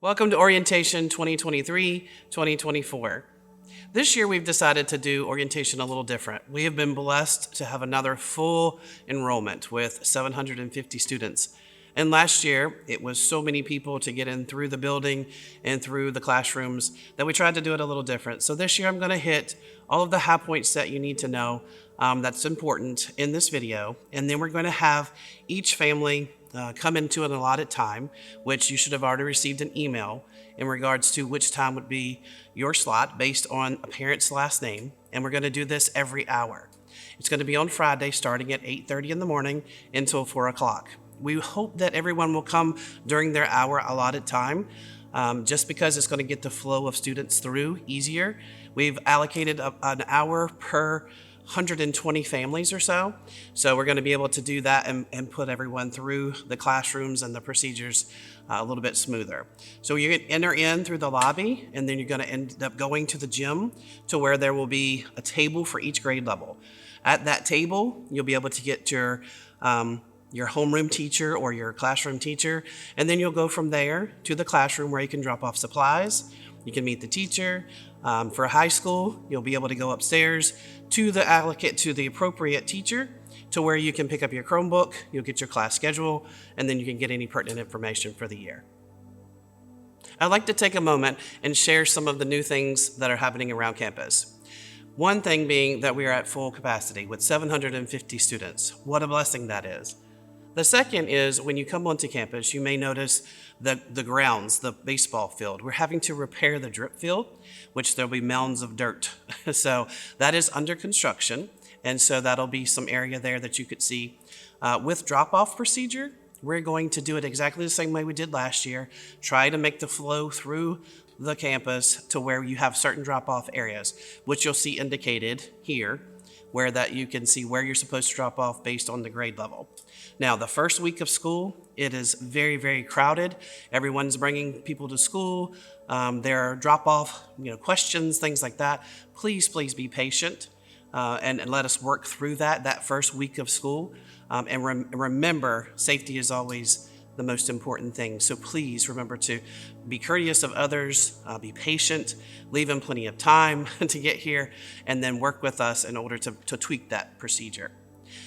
Welcome to Orientation 2023-2024. This year we've decided to do orientation a little different. We have been blessed to have another full enrollment with 750 students. And last year, it was so many people to get in through the building and through the classrooms that we tried to do it a little different. So this year I'm going to hit all of the high points that you need to know that's important in this video. And then we're going to have each family come into an allotted time, which you should have already received an email in regards to which time would be your slot based on a parent's last name. And we're going to do this every hour. It's going to be on Friday starting at 8:30 in the morning until 4 o'clock. We hope that everyone will come during their hour allotted time, just because it's going to get the flow of students through easier. We've allocated an hour per 120 families or so. So we're going to be able to do that and put everyone through the classrooms and the procedures a little bit smoother. So you're going to enter in through the lobby, and then you're going to end up going to the gym to where there will be a table for each grade level. At that table, you'll be able to get your homeroom teacher or your classroom teacher, and then you'll go from there to the classroom where you can drop off supplies. You can meet the teacher. For high school, you'll be able to go upstairs to the appropriate teacher to where you can pick up your Chromebook, you'll get your class schedule, and then you can get any pertinent information for the year. I'd like to take a moment and share some of the new things that are happening around campus. One thing being that we are at full capacity with 750 students. What a blessing that is. The second is when you come onto campus, you may notice the grounds, the baseball field. We're having to repair the drip field, which there'll be mounds of dirt. So that is under construction. And so that'll be some area there that you could see. With drop-off procedure, we're going to do it exactly the same way we did last year. Try to make the flow through the campus to where you have certain drop-off areas, which you'll see indicated here, where that you can see where you're supposed to drop off based on the grade level. Now, the first week of school, it is very, very crowded. Everyone's bringing people to school. There are drop-off, questions, things like that. Please be patient and let us work through that first week of school. And remember, safety is always the most important thing. So please remember to be courteous of others, be patient, leave them plenty of time to get here, and then work with us in order to tweak that procedure.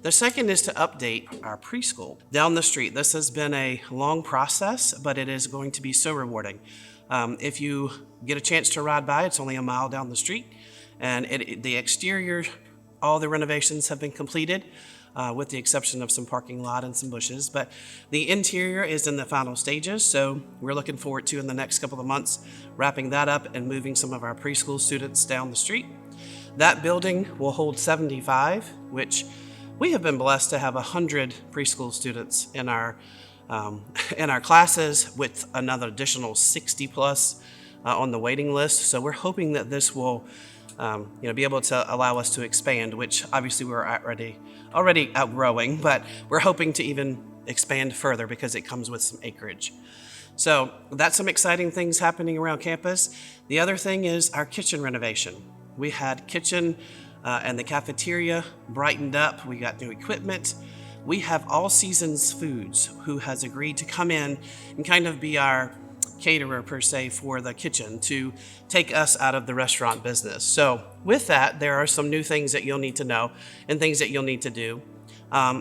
The second is to update our preschool down the street. This has been a long process, but it is going to be so rewarding. If you get a chance to ride by, it's only a mile down the street, and the exterior, all the renovations have been completed. With the exception of some parking lot and some bushes. But the interior is in the final stages, so we're looking forward to, in the next couple of months, wrapping that up and moving some of our preschool students down the street. That building will hold 75, which we have been blessed to have 100 preschool students in our classes, with another additional 60 plus on the waiting list. So we're hoping that this will be able to allow us to expand, which obviously we're already outgrowing, but we're hoping to even expand further because it comes with some acreage. So that's some exciting things happening around campus. The other thing is our kitchen renovation. We had kitchen and the cafeteria brightened up. We got new equipment. We have All Seasons Foods, who has agreed to come in and kind of be our caterer per se for the kitchen to take us out of the restaurant business. So with that, there are some new things that you'll need to know and things that you'll need to do.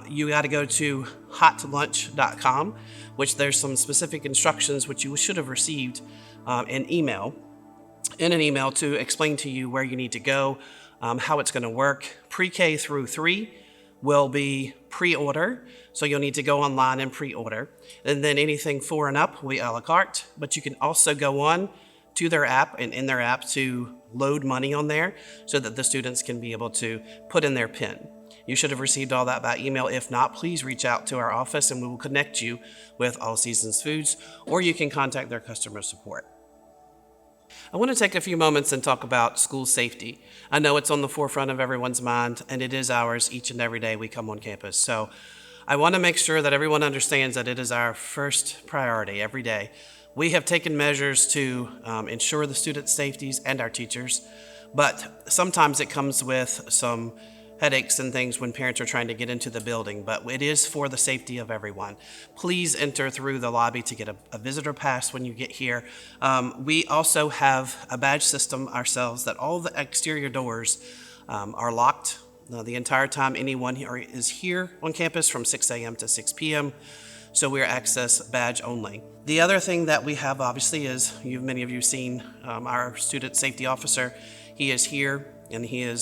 You got to go to hotlunch.com, which there's some specific instructions which you should have received in an email to explain to you where you need to go, how it's going to work. Pre-K through 3 will be pre-order, so you'll need to go online and pre-order. And then anything 4 and up, we a la carte, but you can also go on to their app and in their app to load money on there so that the students can be able to put in their PIN. You should have received all that by email. If not, please reach out to our office and we will connect you with All Seasons Foods, or you can contact their customer support. I want to take a few moments and talk about school safety. I know it's on the forefront of everyone's mind, and it is ours each and every day we come on campus. So I want to make sure that everyone understands that it is our first priority every day. We have taken measures to ensure the students' safeties and our teachers, but sometimes it comes with some headaches and things when parents are trying to get into the building, but it is for the safety of everyone. Please enter through the lobby to get a visitor pass when you get here. We also have a badge system ourselves that all the exterior doors are locked the entire time anyone is here on campus from 6 a.m. to 6 p.m. So we're access badge only. The other thing that we have obviously is, many of you seen our student safety officer. He is here and he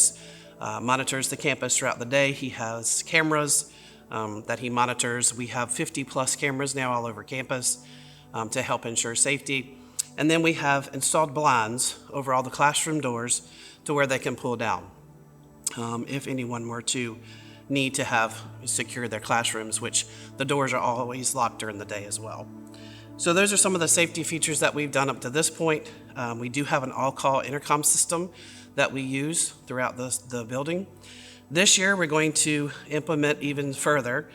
monitors the campus throughout the day. He has cameras that he monitors. We have 50 plus cameras now all over campus to help ensure safety. And then we have installed blinds over all the classroom doors to where they can pull down if anyone were to need to have secure their classrooms, which the doors are always locked during the day as well. So those are some of the safety features that we've done up to this point. We do have an all-call intercom system that we use throughout the building. This year we're going to implement even further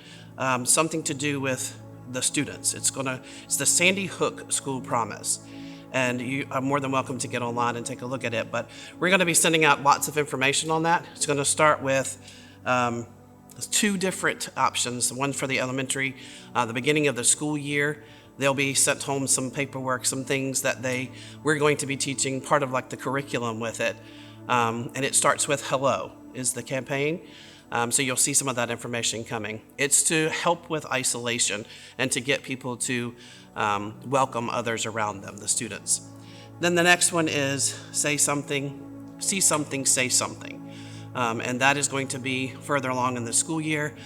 something to do with the students. It's the Sandy Hook School Promise. And you are more than welcome to get online and take a look at it. But we're going to be sending out lots of information on that. It's going to start with 2 different options. One for the elementary, the beginning of the school year. They'll be sent home some paperwork, some things that we're going to be teaching, part of like the curriculum with it. And it starts with hello is the campaign. So you'll see some of that information coming. It's to help with isolation and to get people to welcome others around them, the students. Then the next one is say something, see something, say something. And that is going to be further along in the school year,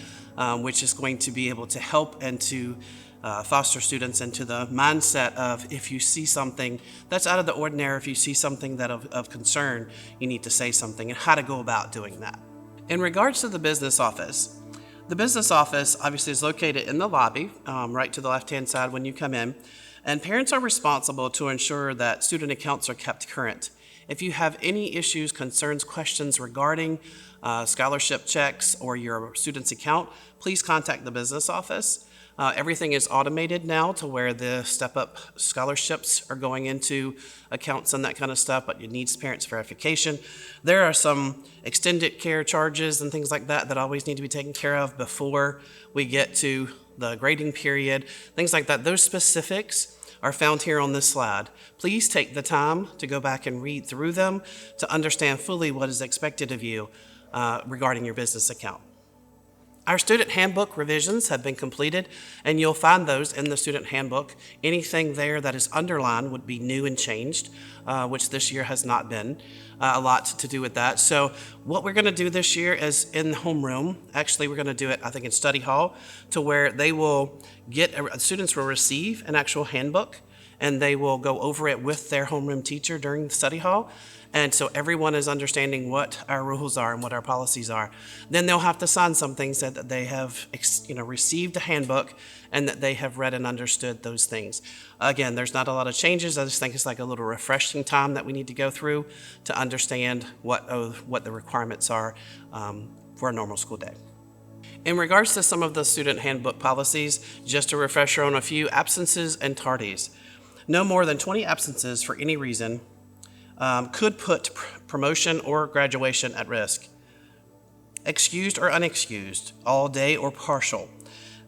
which is going to be able to help and to foster students into the mindset of if you see something that's out of the ordinary, if you see something that of concern, you need to say something and how to go about doing that. In regards to the business office obviously is located in the lobby, right to the left-hand side when you come in, and parents are responsible to ensure that student accounts are kept current. If you have any issues, concerns, questions regarding scholarship checks or your student's account, please contact the business office. Everything is automated now to where the step-up scholarships are going into accounts and that kind of stuff, but it needs parents' verification. There are some extended care charges and things like that that always need to be taken care of before we get to the grading period, things like that. Those specifics are found here on this slide. Please take the time to go back and read through them to understand fully what is expected of you regarding your business account. Our student handbook revisions have been completed, and you'll find those in the student handbook. Anything there that is underlined would be new and changed, which this year has not been. A lot to do with that. So what we're going to do this year is in homeroom. Actually, we're going to do it, I think, in study hall, to where they will students will receive an actual handbook, and they will go over it with their homeroom teacher during the study hall. And so everyone is understanding what our rules are and what our policies are. Then they'll have to sign some things that they have received a handbook and that they have read and understood those things. Again, there's not a lot of changes. I just think it's like a little refreshing time that we need to go through to understand what the requirements are for a normal school day. In regards to some of the student handbook policies, just a refresher on a few: absences and tardies. No more than 20 absences for any reason could put promotion or graduation at risk. Excused or unexcused, all day or partial.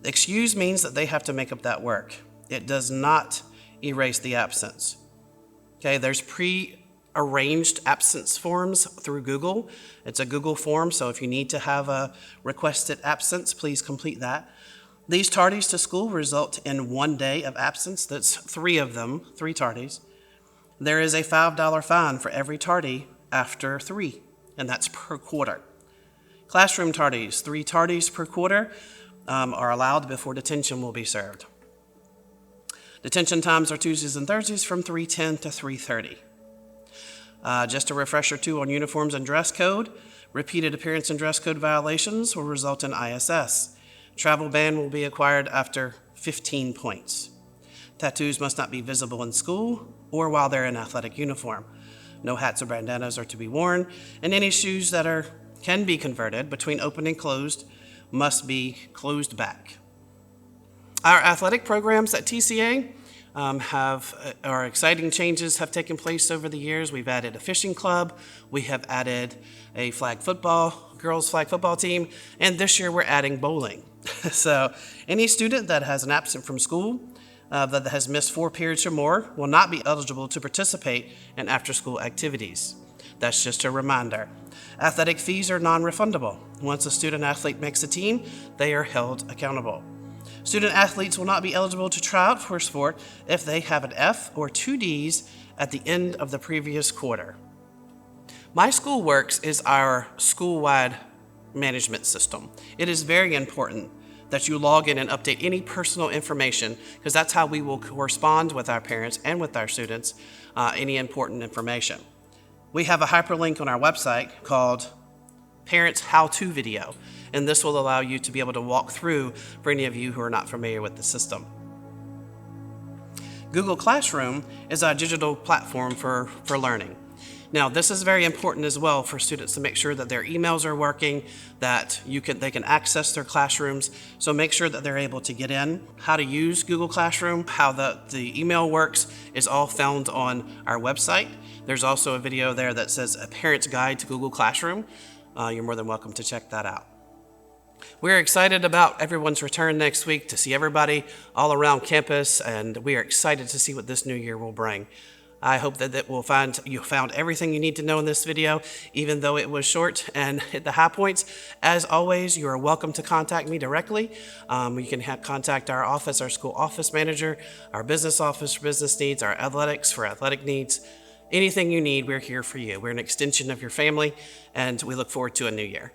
Excused means that they have to make up that work. It does not erase the absence. Okay, there's pre-arranged absence forms through Google. It's a Google form, so if you need to have a requested absence, please complete that. These tardies to school result in 1 day of absence. That's 3 of them, 3 tardies. There is a $5 fine for every tardy after 3, and that's per quarter. Classroom tardies, 3 tardies per quarter are allowed before detention will be served. Detention times are Tuesdays and Thursdays from 3:10 to 3:30. Just a refresher too on uniforms and dress code. Repeated appearance and dress code violations will result in ISS. Travel ban will be acquired after 15 points. Tattoos must not be visible in school or while they're in athletic uniform. No hats or bandanas are to be worn, and any shoes that can be converted between open and closed must be closed back. Our athletic programs at TCA, our exciting changes have taken place over the years. We've added a fishing club, we have added a girls flag football team, and this year we're adding bowling. So any student that has an absent from school that has missed 4 periods or more will not be eligible to participate in after-school activities. That's just a reminder. Athletic fees are non-refundable. Once a student athlete makes a team, they are held accountable. Student athletes will not be eligible to try out for a sport if they have an F or 2 Ds at the end of the previous quarter. My School Works is our school-wide management system. It is very important that you log in and update any personal information, because that's how we will correspond with our parents and with our students, any important information. We have a hyperlink on our website called Parents How-To Video, and this will allow you to be able to walk through for any of you who are not familiar with the system. Google Classroom is our digital platform for learning. Now, this is very important as well for students to make sure that their emails are working, that they can access their classrooms. So make sure that they're able to get in. How to use Google Classroom, how the email works is all found on our website. There's also a video there that says A Parent's Guide to Google Classroom. You're more than welcome to check that out. We're excited about everyone's return next week, to see everybody all around campus, and we are excited to see what this new year will bring. I hope that you found everything you need to know in this video, even though it was short and hit the high points. As always, you are welcome to contact me directly. You can contact our office, our school office manager, our business office for business needs, our athletics for athletic needs. Anything you need, we're here for you. We're an extension of your family, and we look forward to a new year.